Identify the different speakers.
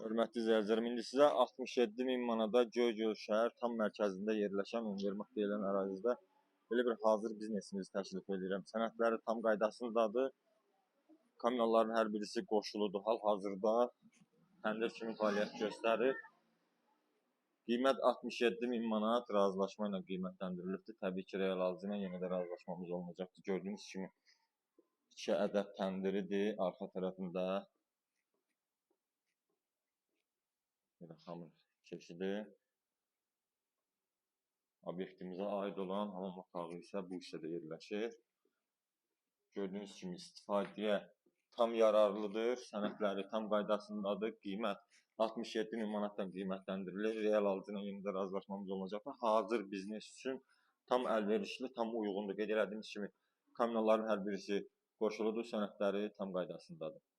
Speaker 1: Hörmətli izləyicilərim, indi sizə 67 min manata Göygöl şəhər tam mərkəzində yerləşən Univermaq deyilən ərazidə belə bir hazır biznesimizi təklif edirəm. Sənədləri tam qaydasındadır. Kamyonların hər birisi qoşuludur. Hal-hazırda təndir kimi fəaliyyət göstərir. Qiymət 67 min manat razılaşma ilə qiymətləndirilibdir. Təbii ki, real alıcı ilə yenə də razılaşmamız olunacaqdır. Gördüyünüz kimi 2 ədəd təndiridir. Arxa tərəfində xamır çeşidi. Obyektimizə aid olan hamam otağı isə bu hissədə yerləşir. Gördüyünüz kimi istifadəyə tam yararlıdır. Sənədləri tam qaydasındadır. Qiymət 67 min manatdan qiymətləndirilir. Real alıcı ilə yenə də razılaşmamız olacaqdır. Hazır biznes üçün tam əlverişli, tam uyğundur. Qeyd etdiyimiz kimi kamyonların hər birisi qoşuludur. Sənədləri tam qaydasındadır.